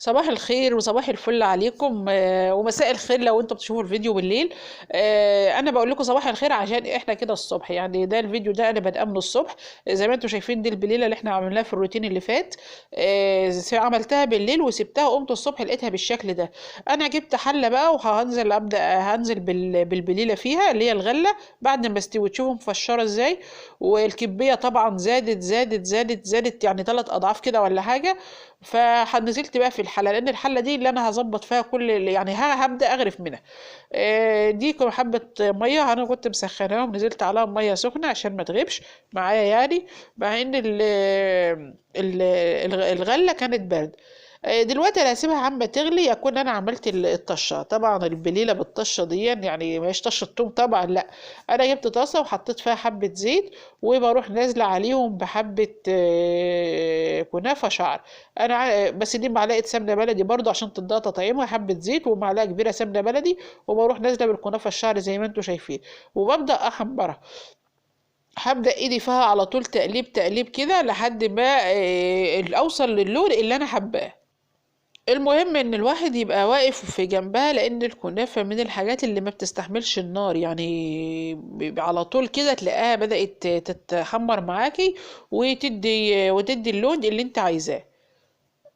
صباح الخير وصباح الفل عليكم، ومساء الخير لو انتوا بتشوفوا الفيديو بالليل. انا بقول لكم صباح الخير عشان احنا كده الصبح، يعني ده الفيديو ده انا بادئه من الصبح. زي ما انتوا شايفين دي البليله اللي احنا عملناها في الروتين اللي فات. عملتها بالليل وسبتها، قمت الصبح لقيتها بالشكل ده. انا جبت حله بقى وهنزل هنزل بالبليله فيها اللي هي الغله بعد ما استوي، تشوفوا مفشره ازاي. والكميه طبعا زادت يعني 3 اضعاف كده ولا حاجه. فنزلت بقى في الحله، لان الحله دي اللي انا هظبط فيها كل يعني هبدا اغرف منها. دي كانوا حبه ميه انا كنت مسخناهم، نزلت عليها ميه سخنه عشان ما تغيبش معايا يعني. مع ان الغله كانت برد. دلوقتي انا هسيبها عم تغلي، اكون انا عملت الطشه. طبعا البليله بالطشه دي يعني مش طشه توم طبعا، لا. انا جبت طاسه وحطيت فيها حبه زيت، وبروح نازله عليهم بحبه كنافه شعر. بس دي معلقه سمنه بلدي برضو عشان تديها تطعيمها، حبه زيت ومعلقه كبيره سمنه بلدي. وبروح نازله بالكنافه الشعر زي ما انتم شايفين، وببدا احمرها. هبدا ايدي فيها على طول، تقليب تقليب كده لحد ما اوصل للون اللي انا حباه. المهم ان الواحد يبقى واقف في جنبها، لان الكنافة من الحاجات اللي ما بتستحملش النار، يعني على طول كده تلاقيها بدأت تتحمر معاكي، وتدي اللون اللي انت عايزاه.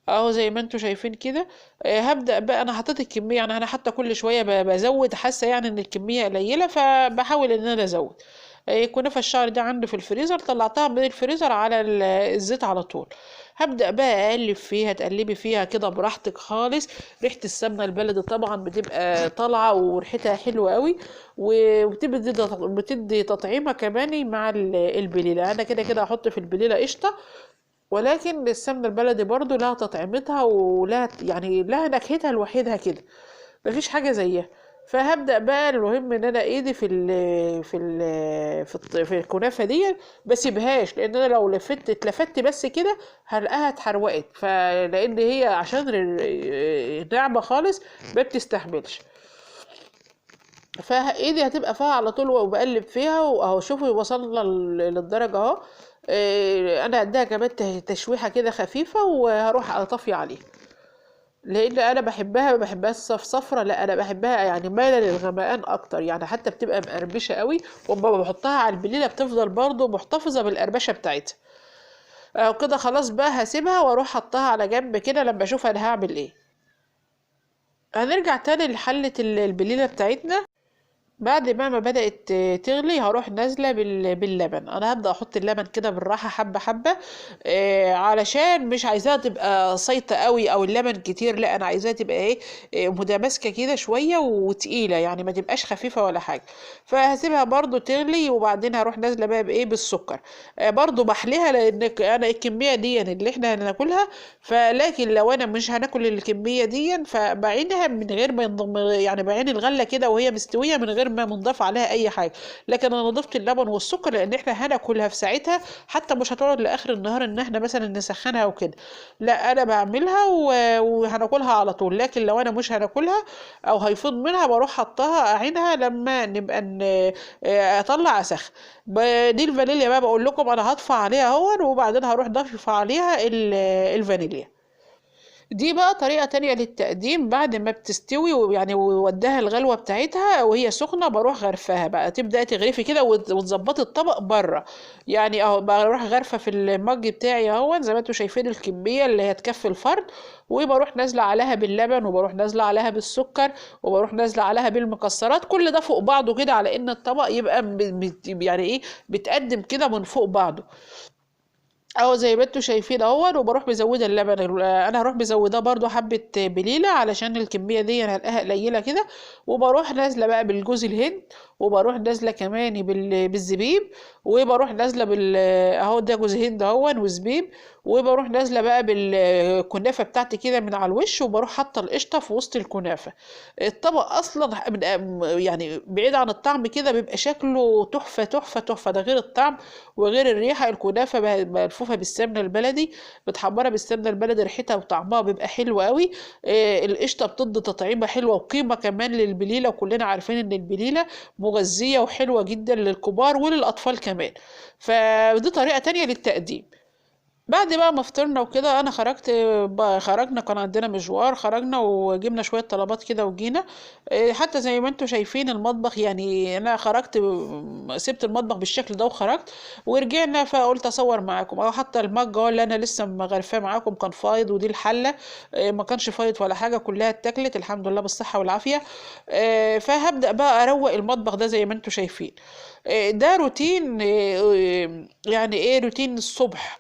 اهو زي ما انتوا شايفين كده. هبدأ بقى، انا حطيت الكمية، يعني انا حتى كل شوية بزود، حاسة يعني ان الكمية قليلة فبحاول ان انا ازود. كنافة الشعر ده عندي في الفريزر، طلعتها من الفريزر على الزيت على طول. هبدأ بقى اقلب فيها، تقلبي فيها كده براحتك خالص. ريحة السمنة البلدي طبعا بتبقى طالعة وريحتها حلوة قوي. بتدي تطعيمة كمان مع البليلة. انا كده كده هحط في البليلة قشطة، ولكن السمنة البلدي برضو لها تطعيمتها، ولها يعني لها نكهتها لوحدها كده، مفيش حاجة زيها. فهبدأ بقى، المهم ان انا ايدي في الكنافة دي بسيبهاش، لان انا لو اتلفت بس كده هلاقيها اتحروقت، فلان هي عشان ناعمة خالص ما بتستحملش. فايدي هتبقى فيها على طول وبقلب فيها، واهو شوفوا وصلنا للدرجة اهو. انا اديها كمان تشويحة كده خفيفة، وهروح اطفي عليها. لان انا بحبها، ما بحبهاش صفرة، لا انا بحبها يعني مايله للغمقان اكتر، يعني حتى بتبقى مقرمشه قوي. وما بحطها على البليله بتفضل برضو محتفظه بالقرمشه بتاعتها. كده خلاص بقى هسيبها واروح حطها على جنب كده لما اشوف انا هعمل ايه. هنرجع تاني لحله البليله بتاعتنا. بعد ما بدأت تغلي هروح نازلة باللبن. انا هبدأ احط اللبن كده بالراحة حبة حبة. علشان مش عايزاها تبقى صيطة قوي او اللبن كتير، لا انا عايزاها تبقى ايه، متماسكة كده شوية وتقيلة، يعني ما تبقاش خفيفة ولا حاجة. فهسيبها برضو تغلي، وبعدين هروح نازلة بقى بايه، بالسكر. برضو بحليها، لان انا الكمية دي اللي احنا هناكلها. فلكن لو انا مش هناكل الكمية دي فبعينها من غير ما يعني بعين الغلة كده وهي مستوية من غير ما بنضاف عليها اي حاجه. لكن انا ضفت اللبن والسكر لان احنا هناكلها في ساعتها، حتى مش هتقعد لاخر النهار ان احنا مثلا نسخنها وكده. لا انا بعملها وهناكلها على طول. لكن لو انا مش هناكلها او هيفض منها، بروح حطها اعينها لما نبقى اطلع اسخ. دي الفانيليا بقى، بقول لكم انا هطفى عليها اهو، وبعدين هروح ضيف عليها الفانيليا. دي بقى طريقة تانية للتقديم. بعد ما بتستوي ويعني ووديها الغلوة بتاعتها وهي سخنة، بروح غرفها بقى، تبدأ تغرفي كده وتظبطي الطبق بره. يعني اهو بروح غرفة في المج بتاعي اهو، زي ما انتوا شايفين الكمية اللي هتكفي الفرد. وبروح نازلة عليها باللبن، وبروح نازلة عليها بالسكر، وبروح نازلة عليها بالمكسرات، كل ده فوق بعضه كده على ان الطبق يبقى يعني ايه، بتقدم كده من فوق بعضه. اهو زي ما انتوا شايفين اهو. وبروح مزوده اللبن، انا هروح مزوداه برضو حبه بليله علشان الكميه دي انا هلاقيها قليله كده. وبروح نازله بقى بالجوز الهند، وبروح نازله كمان بالزبيب. وبروح نازله اهو ده جوز هند اهو وزبيب. وبروح نازله بقى بالكنافه بتاعتي كده من على الوش، وبروح حاطه القشطه في وسط الكنافه. الطبق اصلا يعني بعيد عن الطعم كده بيبقى شكله تحفه تحفه تحفه، ده غير الطعم وغير الريحه. الكنافه ملفوفه بالسمنه البلدي، متحمره بالسمنه البلدي، ريحتها وطعمها بيبقى حلو قوي. القشطه بتدي تطعيمه حلوه وقيمه كمان للبليله، وكلنا عارفين ان البليله مغذيه وحلوه جدا للكبار وللاطفال كمان. فدي طريقه تانية للتقديم. بعد بقى ما فطرنا وكده انا خرجت، خرجنا كان عندنا مشوار، خرجنا وجبنا شويه طلبات كده وجينا. حتى زي ما انتم شايفين المطبخ، يعني انا خرجت سبت المطبخ بالشكل ده وخرجت ورجعنا، فقلت اصور معاكم. او حتى المج اهو اللي انا لسه مغرفاه معاكم كان فايض، ودي الحله ما كانش فايض ولا حاجه، كلها اتاكلت الحمد لله بالصحه والعافيه. فهبدا بقى اروق المطبخ ده زي ما انتم شايفين. ده روتين، يعني ايه روتين الصبح.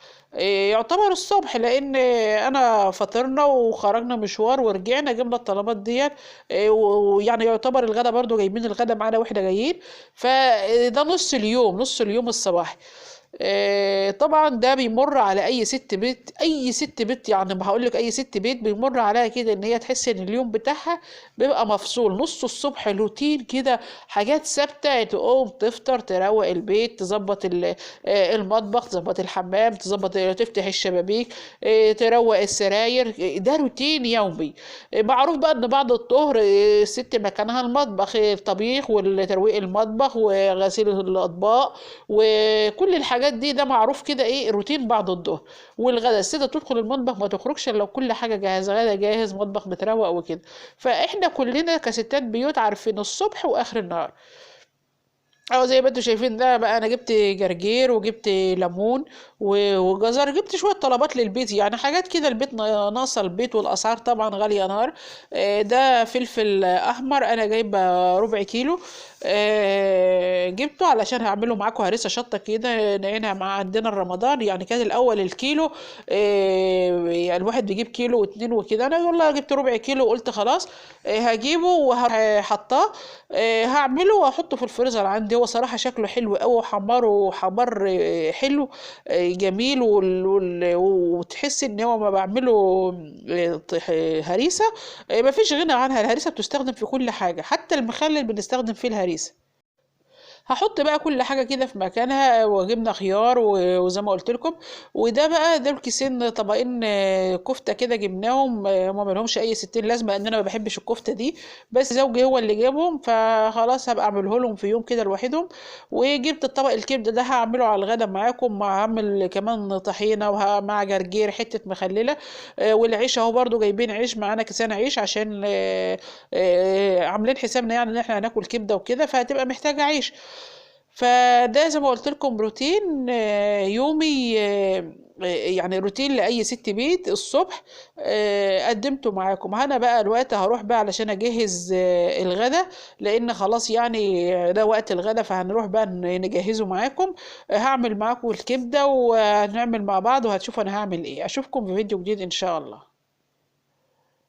يعتبر الصبح، لان انا فطرنا وخرجنا مشوار ورجعنا جبنا الطلبات ديت. ويعني يعتبر الغدا برضو جايبين الغدا معانا واحنا جايين. فده نص اليوم، نص اليوم الصباحي. طبعا ده بيمر على اي ست بيت، اي ست بيت، يعني ما هقول لك اي ست بيت بيمر عليها كده، ان هي تحس ان اليوم بتاعها بيبقى مفصول. نص الصبح روتين كده، حاجات ثابته، تقوم تفطر، تروق البيت، تظبط المطبخ، تظبط الحمام، تظبط، تفتح الشبابيك، تروق السراير. ده روتين يومي. معروف بقى ان بعد الظهر الست مكانها المطبخ، الطبيخ وترويق المطبخ وغسيل الاطباق وكل الحاجات دي، ده معروف كده ايه روتين بعد الظهر. والغدا الست تدخل المطبخ ما تخرجش الا لو كل حاجه جاهزه، غدا جاهز، مطبخ متروق وكده. فاحنا كلنا كستات بيوت عارفين الصبح واخر النهار. اه زي ما انتوا شايفين ده بقى، انا جبت جرجير وجبت ليمون وجزر، جبت شويه طلبات للبيت، يعني حاجات كده البيت ناقصه البيت، والاسعار طبعا غاليه نار. ده فلفل احمر انا جايبه ربع كيلو. جبته علشان هعمله معاكم هريسه شطه كده نعينها مع عندنا رمضان. يعني كان الاول الكيلو، يعني الواحد بيجيب كيلو واتنين وكده، انا والله جبت ربع كيلو وقلت خلاص هجيبه وهحطاه. هعمله واحطه في الفريزر عندي. هو صراحة شكله حلو قوي، وحمره حمر حلو جميل، وتحس ان هو ما بعمله هريسة مفيش غنى عنها. الهريسة بتستخدم في كل حاجة، حتى المخلل بنستخدم فيه الهريسة. هحط بقى كل حاجة كده في مكانها، وجبنا خيار وزي ما قلت لكم. وده بقى دول كيسين طبقين كفتة كده جبناهم، هما ملهمش اي ستين لازمة، ان انا ما بحبش الكفتة دي، بس زوجي هو اللي جابهم، فخلاص هبقى اعمله لهم في يوم كده لوحدهم. وجبت الطبق الكبدة ده هعمله على الغدا معاكم، هعمل كمان طحينة ومع جرجير حتة مخللة. والعيش اهو برضو جايبين عيش معانا، كيسان عيش، عشان عاملين حسابنا يعني ان احنا هناكل كبدة وكده، فهتبقى محتاجة عيش. فده زي ما قلت لكم روتين يومي، يعني روتين لأي ست بيت الصبح. قدمته معاكم. انا بقى الوقت هروح بقى علشان اجهز الغدا، لان خلاص يعني ده وقت الغدا، فهنروح بقى نجهزه معاكم. هعمل معاكم الكبدة ونعمل مع بعض، وهتشوفوا انا هعمل ايه. اشوفكم في فيديو جديد ان شاء الله.